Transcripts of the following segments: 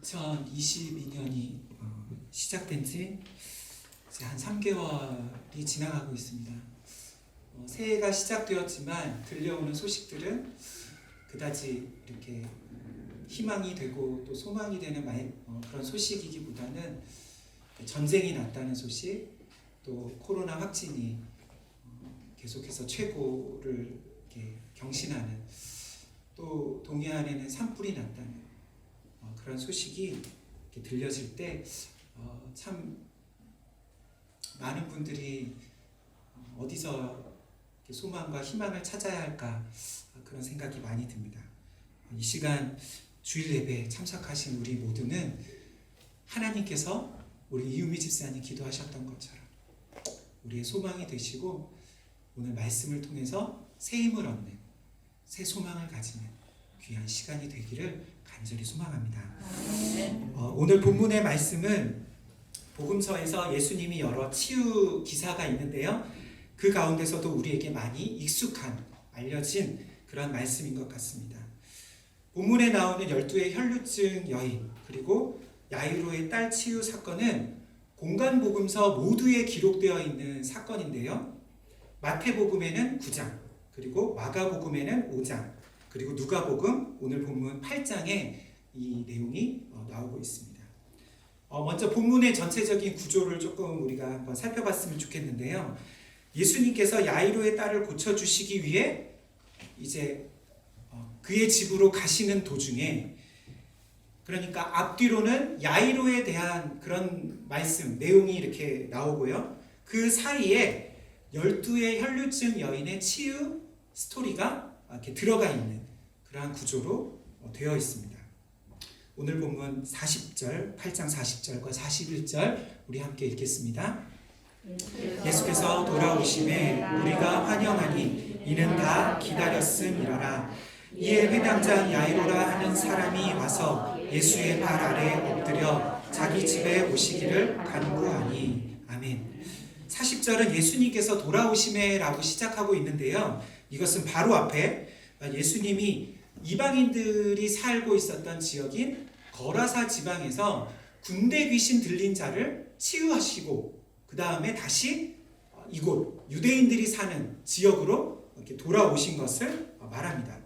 2022년이 시작된 지 이제 한 3개월이 지나가고 있습니다. 새해가 시작되었지만 들려오는 소식들은 그다지 이렇게 희망이 되고 또 소망이 되는 그런 소식이기보다는 전쟁이 났다는 소식, 또 코로나 확진이 계속해서 최고를 이렇게 경신하는, 또 동해안에는 산불이 났다는 그런 소식이 이렇게 들려질 때 참 많은 분들이 어디서 소망과 희망을 찾아야 할까 그런 생각이 많이 듭니다. 이 시간 주일 예배에 참석하신 우리 모두는 하나님께서 우리 이유미 집사님 기도하셨던 것처럼 우리의 소망이 되시고 오늘 말씀을 통해서 새 힘을 얻는, 새 소망을 가지는 귀한 시간이 되기를 간절히 소망합니다. 오늘 본문의 말씀은 복음서에서 예수님이 여러 치유 기사가 있는데요, 그 가운데서도 우리에게 많이 익숙한, 알려진 그런 말씀인 것 같습니다. 본문에 나오는 12의 혈루증 여인, 그리고 야이로의 딸 치유 사건은 공간복음서 모두에 기록되어 있는 사건인데요, 마태복음에는 9장, 그리고 마가복음에는 5장, 그리고 누가복음 오늘 본문 8장에 이 내용이 나오고 있습니다. 먼저 본문의 전체적인 구조를 조금 우리가 한번 살펴봤으면 좋겠는데요, 예수님께서 야이로의 딸을 고쳐주시기 위해 이제 그의 집으로 가시는 도중에, 그러니까 앞뒤로는 야이로에 대한 그런 말씀, 내용이 이렇게 나오고요, 그 사이에 12의 혈루증 여인의 치유 스토리가 이렇게 들어가 있는 그러한 구조로 되어 있습니다. 오늘 본문 40절, 8장 40절과 41절 우리 함께 읽겠습니다. 예수께서 돌아오심에 우리가 환영하니 이는 다 기다렸음이러라. 이에 회당장 야이로라 하는 사람이 와서 예수의 발 아래 엎드려 자기 집에 오시기를 간구하니. 아멘. 40절은 예수님께서 돌아오심에 라고 시작하고 있는데요, 이것은 바로 앞에 예수님이 이방인들이 살고 있었던 지역인 거라사 지방에서 군대 귀신 들린 자를 치유하시고 그 다음에 다시 이곳 유대인들이 사는 지역으로 이렇게 돌아오신 것을 말합니다.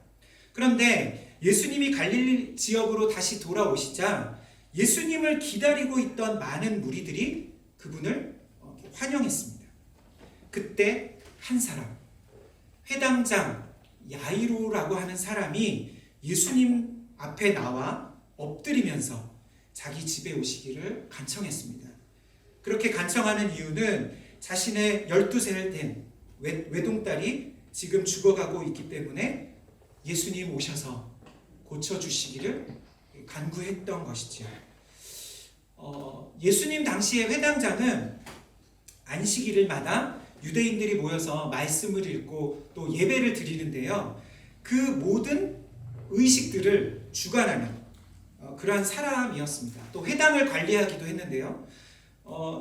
그런데 예수님이 갈릴리 지역으로 다시 돌아오시자 예수님을 기다리고 있던 많은 무리들이 그분을 환영했습니다. 그때 한 사람, 회당장 야이로라고 하는 사람이 예수님 앞에 나와 엎드리면서 자기 집에 오시기를 간청했습니다. 그렇게 간청하는 이유는 자신의 12살 된 외동딸이 지금 죽어가고 있기 때문에 예수님 오셔서 고쳐주시기를 간구했던 것이죠. 예수님 당시의 회당장은 안식일마다 유대인들이 모여서 말씀을 읽고 또 예배를 드리는데요, 그 모든 의식들을 주관하는 그러한 사람이었습니다. 또 회당을 관리하기도 했는데요,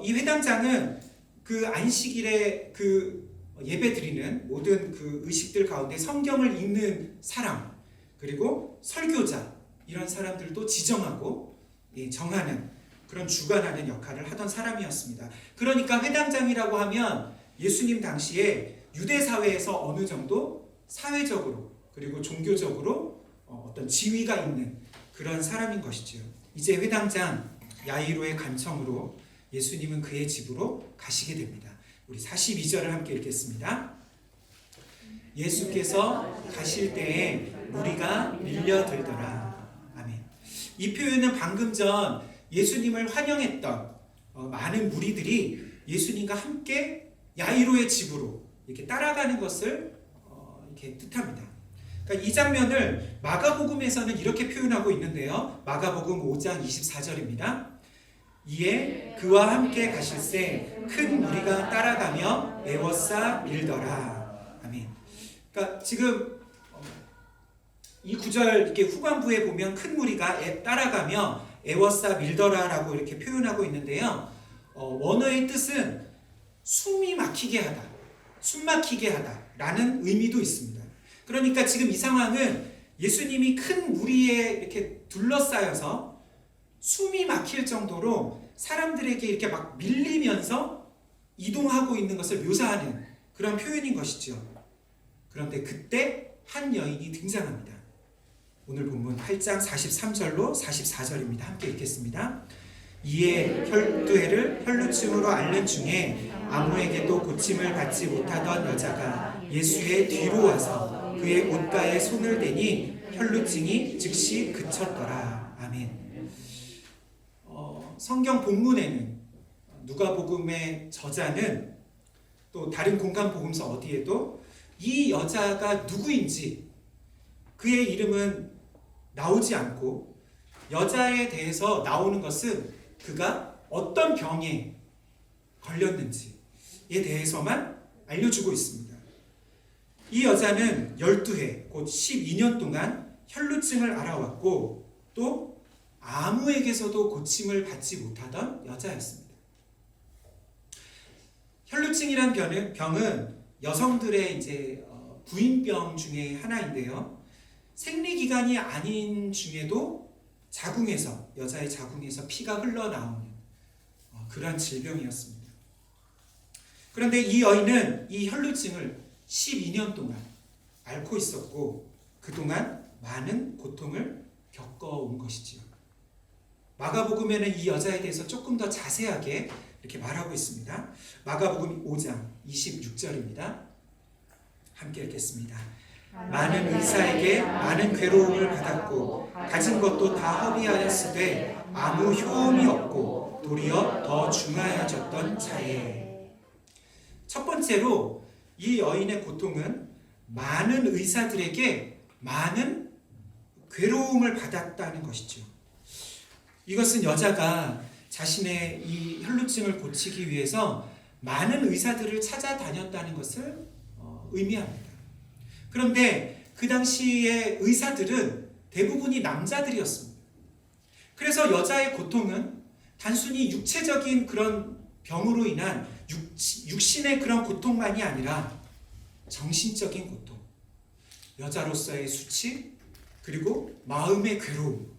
이 회당장은 그 안식일에 그 예배 드리는 모든 그 의식들 가운데 성경을 읽는 사람, 그리고 설교자, 이런 사람들도 지정하고 정하는, 그런 주관하는 역할을 하던 사람이었습니다. 그러니까 회당장이라고 하면 예수님 당시에 유대 사회에서 어느 정도 사회적으로 그리고 종교적으로 어떤 지위가 있는 그런 사람인 것이죠. 이제 회당장 야이로의 간청으로 예수님은 그의 집으로 가시게 됩니다. 우리 42절을 함께 읽겠습니다. 예수께서 가실 때에 무리가 밀려들더라. 아멘. 이 표현은 방금 전 예수님을 환영했던 많은 무리들이 예수님과 함께 야이로의 집으로 이렇게 따라가는 것을 이렇게 뜻합니다. 그러니까 이 장면을 마가복음에서는 이렇게 표현하고 있는데요, 마가복음 5장 24절입니다. 이에 그와 함께 가실새 큰 무리가 따라가며 애워싸 밀더라. 아멘. 그러니까 지금 이 구절 이렇게 후반부에 보면 큰 무리가 따라가며 애워싸 밀더라라고 이렇게 표현하고 있는데요, 원어의 뜻은 숨이 막히게 하다, 숨 막히게 하다라는 의미도 있습니다. 그러니까 지금 이 상황은 예수님이 큰 무리에 이렇게 둘러싸여서 숨이 막힐 정도로 사람들에게 이렇게 막 밀리면서 이동하고 있는 것을 묘사하는 그런 표현인 것이죠. 그런데 그때 한 여인이 등장합니다. 오늘 본문 8장 43절로 44절입니다. 함께 읽겠습니다. 이에 혈루증을 앓는 중에 아무에게도 고침을 받지 못하던 여자가 예수의 뒤로 와서 그의 옷가에 손을 대니 혈루증이 즉시 그쳤더라. 아멘. 성경 본문에는 누가복음의 저자는 또 다른 공간 복음서 어디에도 이 여자가 누구인지 그의 이름은 나오지 않고 여자에 대해서 나오는 것은 그가 어떤 병에 걸렸는지에 대해서만 알려주고 있습니다. 이 여자는 12해 곧 12년 동안 혈루증을 앓아왔고 또 아무에게서도 고침을 받지 못하던 여자였습니다. 혈루증이란 병은 여성들의 이제 부인병 중에 하나인데요. 생리기간이 아닌 중에도 자궁에서 여자의 자궁에서 피가 흘러나오는 그러한 질병이었습니다. 그런데 이 여인은 이 혈루증을 12년 동안 앓고 있었고 그동안 많은 고통을 겪어온 것이지요. 마가복음에는 이 여자에 대해서 조금 더 자세하게 이렇게 말하고 있습니다. 마가복음 5장 26절입니다. 함께 읽겠습니다. 많은 의사에게 많은 괴로움을 받았고 가진 것도 다 허비하였으되 아무 효험이 없고 도리어 더 중하여졌던 차에. 첫 번째로 이 여인의 고통은 많은 의사들에게 많은 괴로움을 받았다는 것이죠. 이것은 여자가 자신의 이 혈루증을 고치기 위해서 많은 의사들을 찾아다녔다는 것을 의미합니다. 그런데 그 당시의 의사들은 대부분이 남자들이었습니다. 그래서 여자의 고통은 단순히 육체적인 그런 병으로 인한 육신의 그런 고통만이 아니라 정신적인 고통, 여자로서의 수치, 그리고 마음의 괴로움,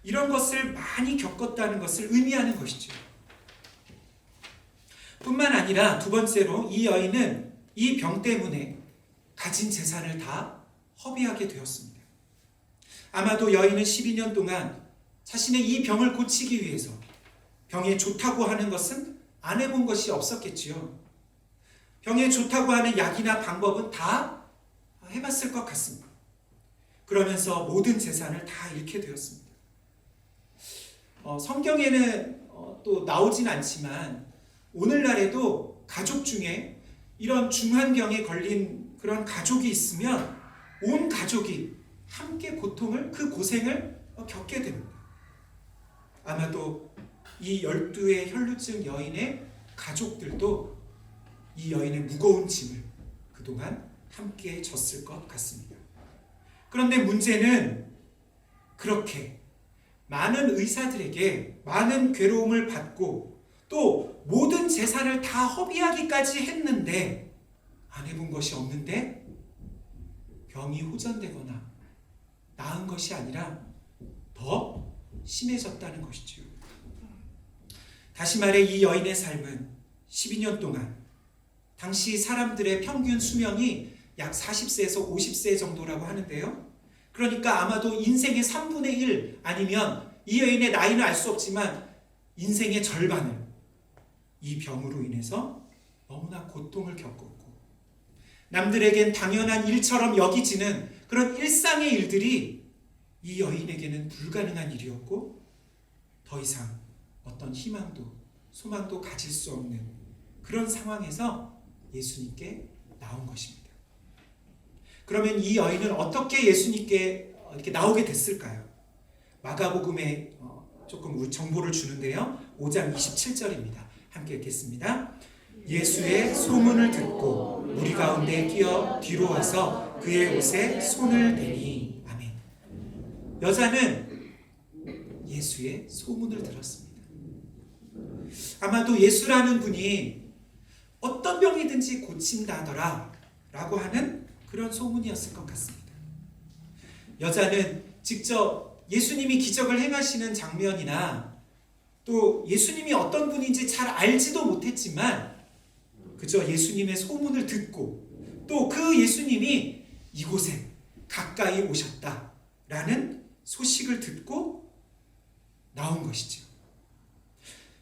이런 것을 많이 겪었다는 것을 의미하는 것이죠. 뿐만 아니라 두 번째로 이 여인은 이 병 때문에 가진 재산을 다 허비하게 되었습니다. 아마도 여인은 12년 동안 자신의 이 병을 고치기 위해서 병에 좋다고 하는 것은 안 해본 것이 없었겠지요. 병에 좋다고 하는 약이나 방법은 다 해봤을 것 같습니다. 그러면서 모든 재산을 다 잃게 되었습니다. 성경에는 또 나오진 않지만 오늘날에도 가족 중에 이런 중환병에 걸린 그런 가족이 있으면 온 가족이 함께 그 고생을 겪게 됩니다. 아마도 이 12의 혈루증 여인의 가족들도 이 여인의 무거운 짐을 그동안 함께 졌을 것 같습니다. 그런데 문제는 그렇게 많은 의사들에게 많은 괴로움을 받고 또 모든 재산을 다 허비하기까지 했는데 안 해본 것이 없는데 병이 호전되거나 나은 것이 아니라 더 심해졌다는 것이죠. 다시 말해 이 여인의 삶은 12년 동안 당시 사람들의 평균 수명이 약 40세에서 50세 정도라고 하는데요. 그러니까 아마도 인생의 3분의 1 아니면 이 여인의 나이는 알 수 없지만 인생의 절반을 이 병으로 인해서 너무나 고통을 겪었고 남들에겐 당연한 일처럼 여기지는 그런 일상의 일들이 이 여인에게는 불가능한 일이었고 더 이상 어떤 희망도 소망도 가질 수 없는 그런 상황에서 예수님께 나온 것입니다. 그러면 이 여인은 어떻게 예수님께 이렇게 나오게 됐을까요? 마가복음에 조금 정보를 주는데요. 5장 27절입니다. 함께 읽겠습니다. 예수의 소문을 듣고 무리 가운데 끼어 뒤로 와서 그의 옷에 손을 대니. 아멘. 여자는 예수의 소문을 들었습니다. 아마도 예수라는 분이 어떤 병이든지 고친다더라 라고 하는 그런 소문이었을 것 같습니다. 여자는 직접 예수님이 기적을 행하시는 장면이나 또 예수님이 어떤 분인지 잘 알지도 못했지만 그저 예수님의 소문을 듣고 또 그 예수님이 이곳에 가까이 오셨다라는 소식을 듣고 나온 것이죠.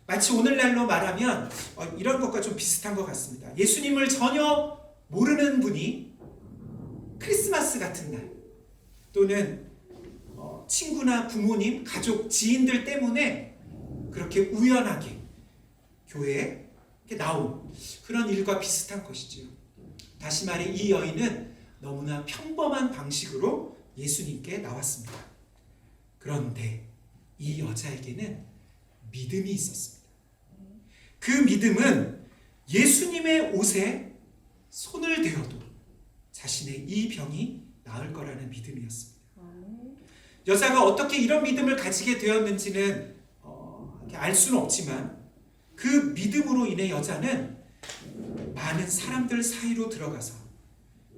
마치 오늘날로 말하면 이런 것과 좀 비슷한 것 같습니다. 예수님을 전혀 모르는 분이 크리스마스 같은 날 또는 친구나 부모님, 가족, 지인들 때문에 그렇게 우연하게 교회에 나온 그런 일과 비슷한 것이죠. 다시 말해 이 여인은 너무나 평범한 방식으로 예수님께 나왔습니다. 그런데 이 여자에게는 믿음이 있었습니다. 그 믿음은 예수님의 옷에 손을 대어도 자신의 이 병이 나을 거라는 믿음이었습니다. 여자가 어떻게 이런 믿음을 가지게 되었는지는 알 수는 없지만 그 믿음으로 인해 여자는 많은 사람들 사이로 들어가서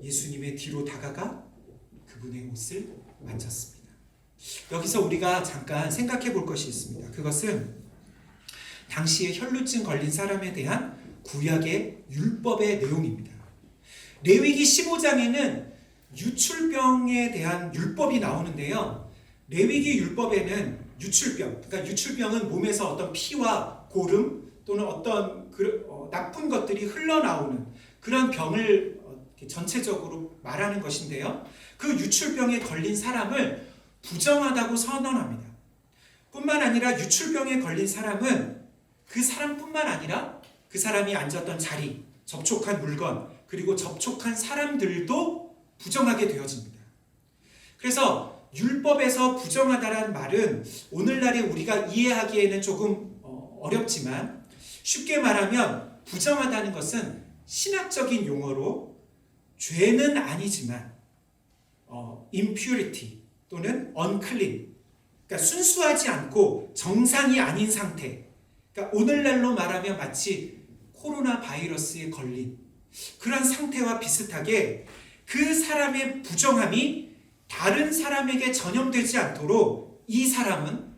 예수님의 뒤로 다가가 그분의 옷을 만졌습니다. 여기서 우리가 잠깐 생각해 볼 것이 있습니다. 그것은 당시에 혈루증 걸린 사람에 대한 구약의 율법의 내용입니다. 레위기 15장에는 유출병에 대한 율법이 나오는데요. 레위기 율법에는 유출병, 그러니까 유출병은 몸에서 어떤 피와 고름 또는 어떤 나쁜 것들이 흘러나오는 그런 병을 전체적으로 말하는 것인데요. 그 유출병에 걸린 사람을 부정하다고 선언합니다. 뿐만 아니라 유출병에 걸린 사람은 그 사람뿐만 아니라 그 사람이 앉았던 자리, 접촉한 물건, 그리고 접촉한 사람들도 부정하게 되어집니다. 그래서 율법에서 부정하다라는 말은 오늘날에 우리가 이해하기에는 조금 어렵지만 쉽게 말하면 부정하다는 것은 신학적인 용어로 죄는 아니지만 impurity 또는 unclean, 그러니까 순수하지 않고 정상이 아닌 상태, 그러니까 오늘날로 말하면 마치 코로나 바이러스에 걸린 그런 상태와 비슷하게 그 사람의 부정함이 다른 사람에게 전염되지 않도록 이 사람은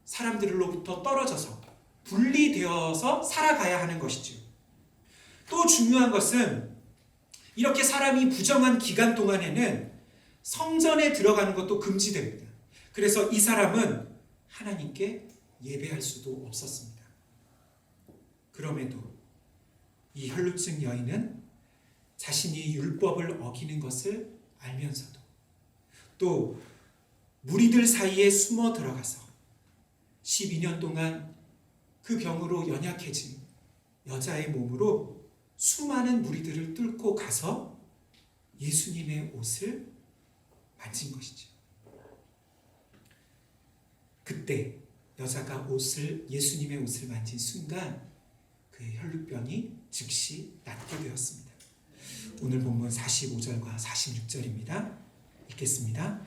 사람들로부터 떨어져서 분리되어서 살아가야 하는 것이죠. 또 중요한 것은 이렇게 사람이 부정한 기간 동안에는 성전에 들어가는 것도 금지됩니다. 그래서 이 사람은 하나님께 예배할 수도 없었습니다. 그럼에도 이 혈루증 여인은 자신이 율법을 어기는 것을 알면서도 또 무리들 사이에 숨어 들어가서 12년 동안 그 병으로 연약해진 여자의 몸으로 수많은 무리들을 뚫고 가서 예수님의 옷을 만진 것이죠. 그때 여자가 예수님의 옷을 만진 순간 그의 혈루병이 즉시 낫게 되었습니다. 오늘 본문 45절과 46절입니다. 읽겠습니다.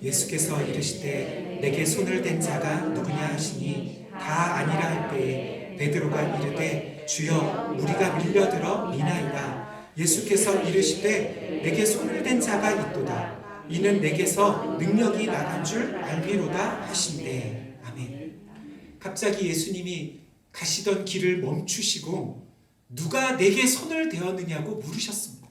예수께서 이르시되 내게 손을 댄 자가 누구냐 하시니 다 아니라 할 때에 베드로가 이르되 주여 우리가 밀려들어 미나이다. 예수께서 이르시되 내게 손을 댄 자가 있도다. 이는 내게서 능력이 나간 줄 알미로다 하신대. 아멘. 갑자기 예수님이 가시던 길을 멈추시고 누가 내게 손을 대었느냐고 물으셨습니다.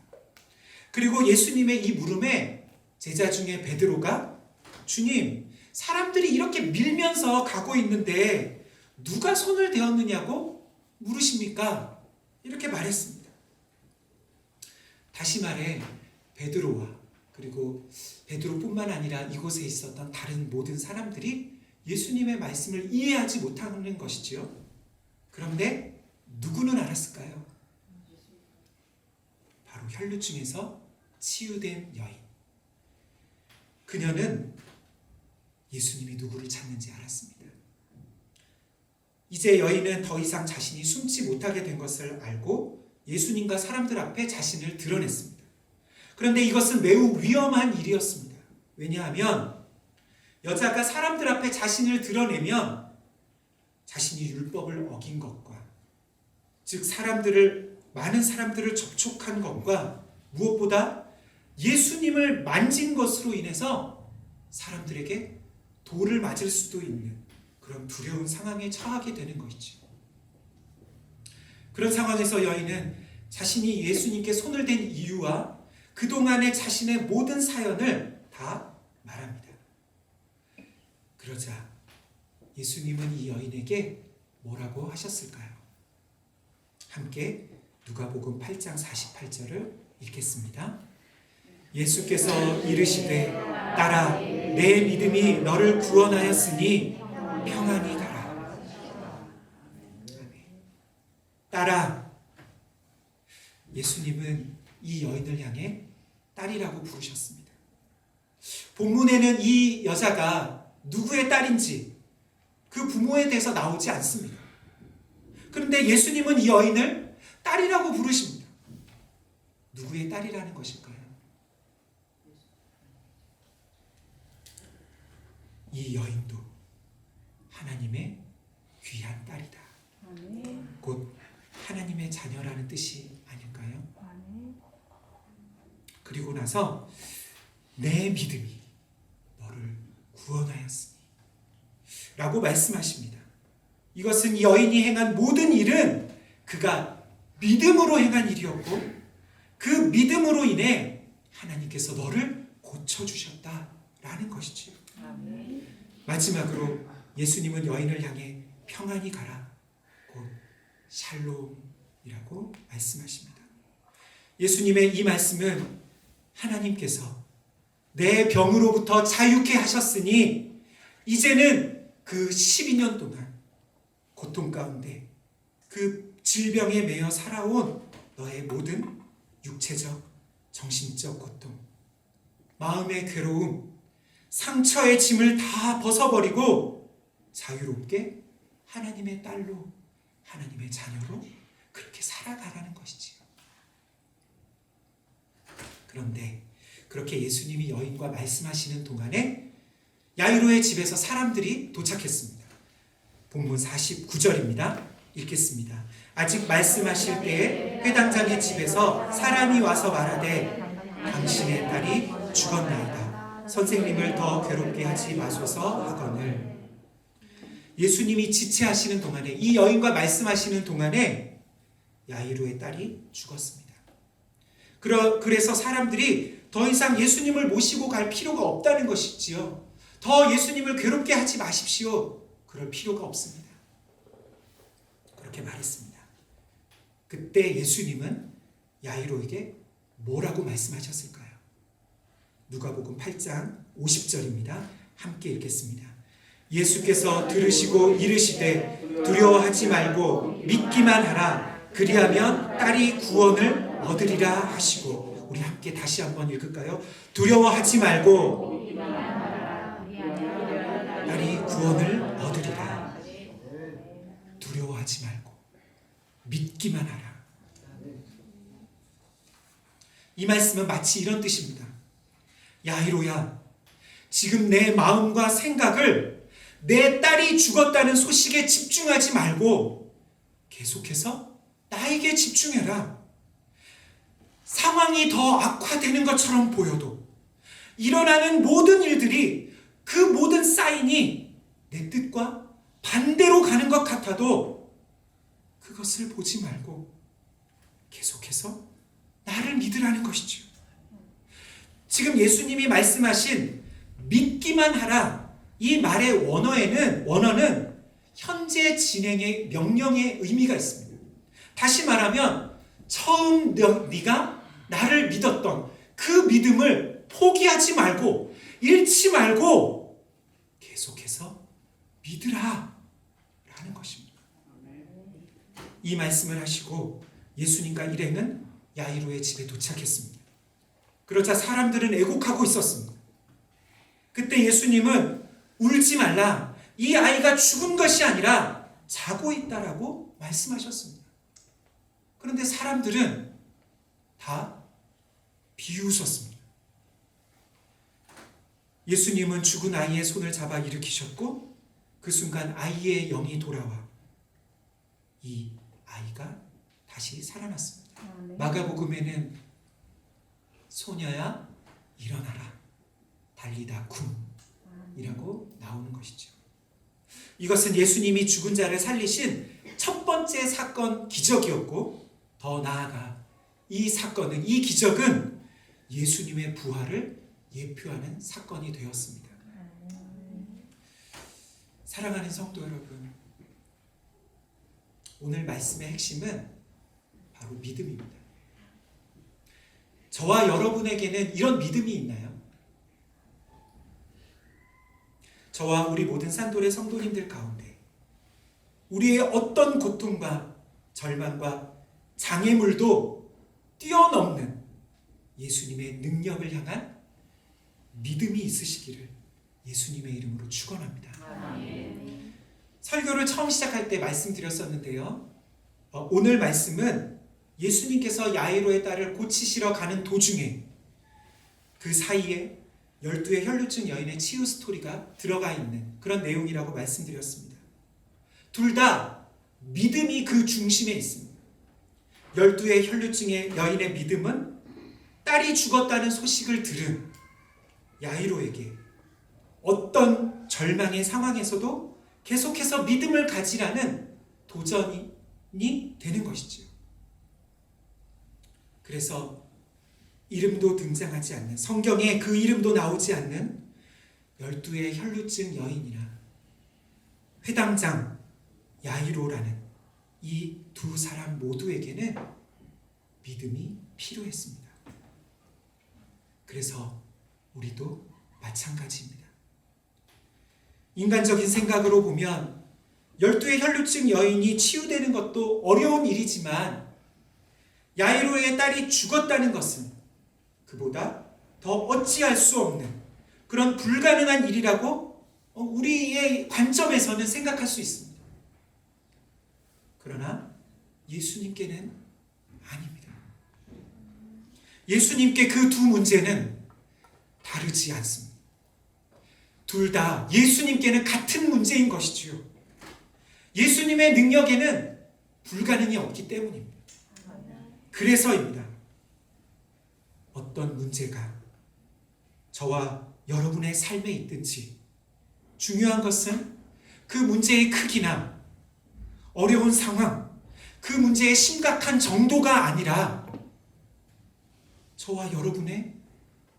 그리고 예수님의 이 물음에 제자 중에 베드로가 주님, 사람들이 이렇게 밀면서 가고 있는데 누가 손을 대었느냐고 물으십니까? 이렇게 말했습니다. 다시 말해 베드로와 그리고 베드로뿐만 아니라 이곳에 있었던 다른 모든 사람들이 예수님의 말씀을 이해하지 못하는 것이지요. 그런데 누구는 알았을까요? 바로 혈루증에서 치유된 여인. 그녀는 예수님이 누구를 찾는지 알았습니다. 이제 여인은 더 이상 자신이 숨지 못하게 된 것을 알고 예수님과 사람들 앞에 자신을 드러냈습니다. 그런데 이것은 매우 위험한 일이었습니다. 왜냐하면 여자가 사람들 앞에 자신을 드러내면 자신이 율법을 어긴 것과 즉 많은 사람들을 접촉한 것과 무엇보다 예수님을 만진 것으로 인해서 사람들에게 돌을 맞을 수도 있는 그런 두려운 상황에 처하게 되는 것이죠. 그런 상황에서 여인은 자신이 예수님께 손을 댄 이유와 그동안의 자신의 모든 사연을 다 말합니다. 그러자 예수님은 이 여인에게 뭐라고 하셨을까요? 함께 누가복음 8장 48절을 읽겠습니다. 예수께서 이르시되 딸아 내 믿음이 너를 구원하였으니 평안히 가라. 딸아, 예수님은 이 여인을 향해 딸이라고 부르셨습니다. 본문에는 이 여자가 누구의 딸인지 그 부모에 대해서 나오지 않습니다. 그런데 예수님은 이 여인을 딸이라고 부르십니다. 누구의 딸이라는 것일까요? 이 여인도 하나님의 귀한 딸이다. 곧 하나님의 자녀라는 뜻이 아닐까요? 그리고 나서 내 믿음이 너를 구원하였으니 라고 말씀하십니다. 이것은 이 여인이 행한 모든 일은 그가 믿음으로 행한 일이었고 그 믿음으로 인해 하나님께서 너를 고쳐주셨다라는 것이지요. 마지막으로 예수님은 여인을 향해 평안히 가라, 곧 샬롬이라고 말씀하십니다. 예수님의 이 말씀은 하나님께서 내 병으로부터 자유케 하셨으니 이제는 그 12년 동안 고통 가운데 그 질병에 매여 살아온 너의 모든 육체적, 정신적 고통, 마음의 괴로움, 상처의 짐을 다 벗어버리고 자유롭게 하나님의 딸로, 하나님의 자녀로 그렇게 살아가라는 것이지요. 그런데 그렇게 예수님이 여인과 말씀하시는 동안에 야이로의 집에서 사람들이 도착했습니다. 본문 49절입니다. 읽겠습니다. 아직 말씀하실 때에 회당장의 집에서 사람이 와서 말하되 당신의 딸이 죽었나이다. 선생님을 더 괴롭게 하지 마소서 하거늘. 예수님이 지체하시는 동안에, 이 여인과 말씀하시는 동안에 야이로의 딸이 죽었습니다. 그래서 사람들이 더 이상 예수님을 모시고 갈 필요가 없다는 것이지요. 더 예수님을 괴롭게 하지 마십시오. 그럴 필요가 없습니다. 그렇게 말했습니다. 그때 예수님은 야이로에게 뭐라고 말씀하셨을까요? 누가복음 8장 50절입니다. 함께 읽겠습니다. 예수께서 들으시고 이르시되 두려워하지 말고 믿기만 하라. 그리하면 딸이 구원을 얻으리라 하시고. 우리 함께 다시 한번 읽을까요? 두려워하지 말고 딸이 구원을 얻으리라. 두려워하지 말고 믿기만 하라. 이 말씀은 마치 이런 뜻입니다. 야이로야, 지금 내 마음과 생각을 내 딸이 죽었다는 소식에 집중하지 말고 계속해서 나에게 집중해라. 상황이 더 악화되는 것처럼 보여도, 일어나는 모든 일들이, 그 모든 사인이 내 뜻과 반대로 가는 것 같아도 그것을 보지 말고 계속해서 나를 믿으라는 것이죠. 지금 예수님이 말씀하신 믿기만 하라, 이 말의 원어는 현재 진행의 명령의 의미가 있습니다. 다시 말하면 처음 네가 나를 믿었던 그 믿음을 포기하지 말고, 잃지 말고 계속해서 믿으라 라는 것입니다. 이 말씀을 하시고 예수님과 일행은 야이로의 집에 도착했습니다. 그러자 사람들은 애곡하고 있었습니다. 그때 예수님은 울지 말라, 이 아이가 죽은 것이 아니라 자고 있다라고 말씀하셨습니다. 그런데 사람들은 다 비웃었습니다. 예수님은 죽은 아이의 손을 잡아 일으키셨고 그 순간 아이의 영이 돌아와 이 아이가 다시 살아났습니다. 마가복음에는 소녀야 일어나라 달리다 쿰 믿음이라고 나오는 것이죠. 이것은 예수님이 죽은 자를 살리신 첫 번째 사건 기적이었고, 더 나아가 이 사건은, 이 기적은 예수님의 부활을 예표하는 사건이 되었습니다. 사랑하는 성도 여러분, 오늘 말씀의 핵심은 바로 믿음입니다. 저와 여러분에게는 이런 믿음이 있나요? 저와 우리 모든 산돌의 성도님들 가운데 우리의 어떤 고통과 절망과 장애물도 뛰어넘는 예수님의 능력을 향한 믿음이 있으시기를 예수님의 이름으로 축원합니다. 설교를 처음 시작할 때 말씀드렸었는데요. 오늘 말씀은 예수님께서 야이로의 딸을 고치시러 가는 도중에 그 사이에 12의 혈루증 여인의 치유 스토리가 들어가 있는 그런 내용이라고 말씀드렸습니다. 둘 다 믿음이 그 중심에 있습니다. 12의 혈루증의 여인의 믿음은 딸이 죽었다는 소식을 들은 야이로에게 어떤 절망의 상황에서도 계속해서 믿음을 가지라는 도전이 되는 것이지요. 그래서 이름도 등장하지 않는, 성경에 그 이름도 나오지 않는 12의 혈루증 여인이나 회당장 야이로라는 이 두 사람 모두에게는 믿음이 필요했습니다. 그래서 우리도 마찬가지입니다. 인간적인 생각으로 보면 12의 혈루증 여인이 치유되는 것도 어려운 일이지만 야이로의 딸이 죽었다는 것은 그보다 더 어찌할 수 없는 그런 불가능한 일이라고 우리의 관점에서는 생각할 수 있습니다. 그러나 예수님께는 아닙니다. 예수님께 그 두 문제는 다르지 않습니다. 둘 다 예수님께는 같은 문제인 것이지요. 예수님의 능력에는 불가능이 없기 때문입니다. 그래서입니다. 어떤 문제가 저와 여러분의 삶에 있든지 중요한 것은 그 문제의 크기나 어려운 상황, 그 문제의 심각한 정도가 아니라 저와 여러분의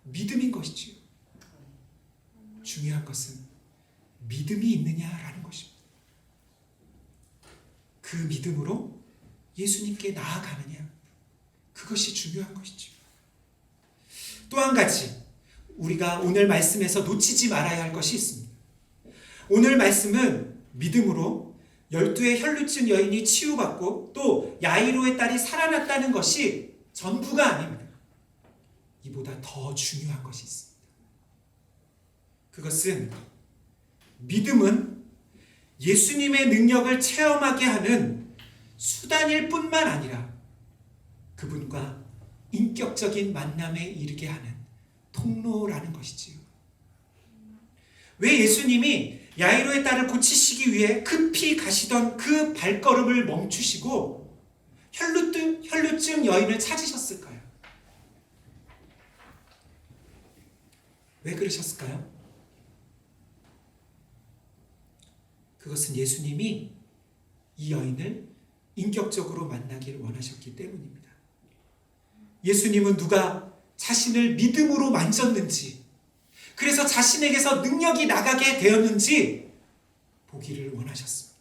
믿음인 것이지요. 중요한 것은 믿음이 있느냐라는 것입니다. 그 믿음으로 예수님께 나아가느냐, 그것이 중요한 것이죠. 또 한 가지 우리가 오늘 말씀에서 놓치지 말아야 할 것이 있습니다. 오늘 말씀은 믿음으로 12의 혈루증 여인이 치유받고 또 야이로의 딸이 살아났다는 것이 전부가 아닙니다. 이보다 더 중요한 것이 있습니다. 그것은 믿음은 예수님의 능력을 체험하게 하는 수단일 뿐만 아니라 그분과 인격적인 만남에 이르게 하는 통로라는 것이지요. 왜 예수님이 야이로의 딸을 고치시기 위해 급히 가시던 그 발걸음을 멈추시고 혈루증 여인을 찾으셨을까요? 왜 그러셨을까요? 그것은 예수님이 이 여인을 인격적으로 만나기를 원하셨기 때문입니다. 예수님은 누가 자신을 믿음으로 만졌는지, 그래서 자신에게서 능력이 나가게 되었는지 보기를 원하셨습니다.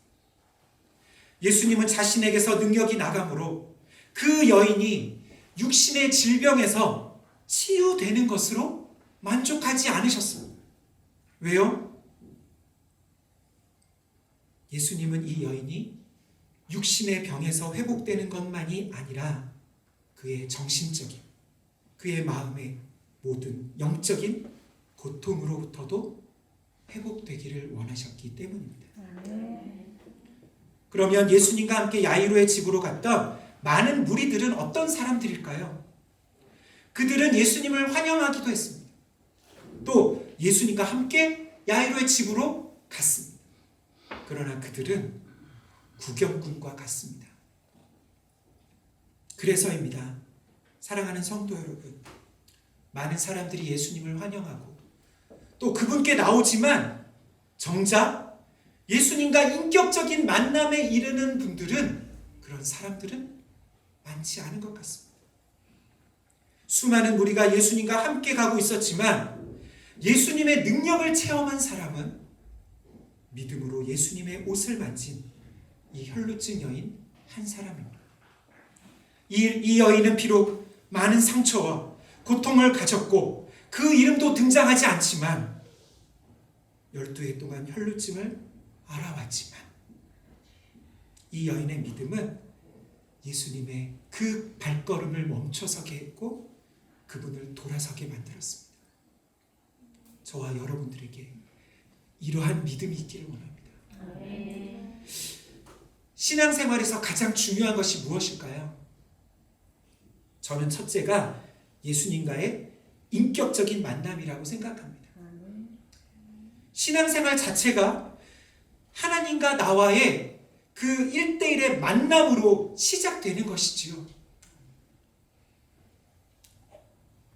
예수님은 자신에게서 능력이 나감으로 그 여인이 육신의 질병에서 치유되는 것으로 만족하지 않으셨습니다. 왜요? 예수님은 이 여인이 육신의 병에서 회복되는 것만이 아니라 그의 정신적인, 그의 마음의 모든 영적인 고통으로부터도 회복되기를 원하셨기 때문입니다. 그러면 예수님과 함께 야이로의 집으로 갔던 많은 무리들은 어떤 사람들일까요? 그들은 예수님을 환영하기도 했습니다. 또 예수님과 함께 야이로의 집으로 갔습니다. 그러나 그들은 구경꾼과 같습니다. 그래서입니다. 사랑하는 성도 여러분, 많은 사람들이 예수님을 환영하고 또 그분께 나오지만 정작 예수님과 인격적인 만남에 이르는 분들은, 그런 사람들은 많지 않은 것 같습니다. 수많은 무리가 예수님과 함께 가고 있었지만 예수님의 능력을 체험한 사람은 믿음으로 예수님의 옷을 만진 이 혈루증 여인 한 사람입니다. 이 여인은 비록 많은 상처와 고통을 가졌고 그 이름도 등장하지 않지만 12해 동안 혈루증을 알아왔지만 이 여인의 믿음은 예수님의 그 발걸음을 멈춰서게 했고 그분을 돌아서게 만들었습니다. 저와 여러분들에게 이러한 믿음이 있기를 원합니다. 신앙생활에서 가장 중요한 것이 무엇일까요? 저는 첫째가 예수님과의 인격적인 만남이라고 생각합니다. 신앙생활 자체가 하나님과 나와의 그 1대1의 만남으로 시작되는 것이지요.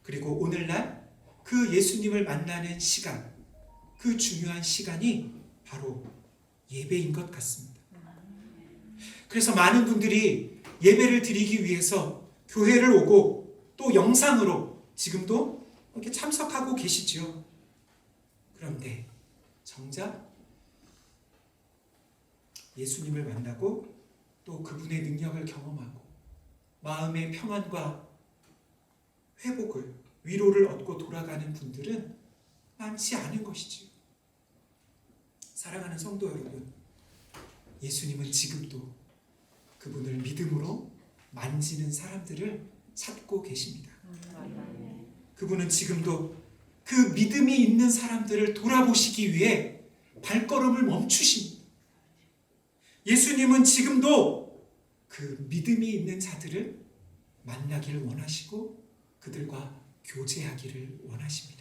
그리고 오늘날 그 예수님을 만나는 시간, 그 중요한 시간이 바로 예배인 것 같습니다. 그래서 많은 분들이 예배를 드리기 위해서 교회를 오고 또 영상으로 지금도 이렇게 참석하고 계시죠. 그런데 정작 예수님을 만나고 또 그분의 능력을 경험하고 마음의 평안과 회복을, 위로를 얻고 돌아가는 분들은 많지 않은 것이지요. 사랑하는 성도 여러분, 예수님은 지금도 그분을 믿음으로 만지는 사람들을 찾고 계십니다. 그분은 지금도 그 믿음이 있는 사람들을 돌아보시기 위해 발걸음을 멈추십니다. 예수님은 지금도 그 믿음이 있는 자들을 만나기를 원하시고 그들과 교제하기를 원하십니다.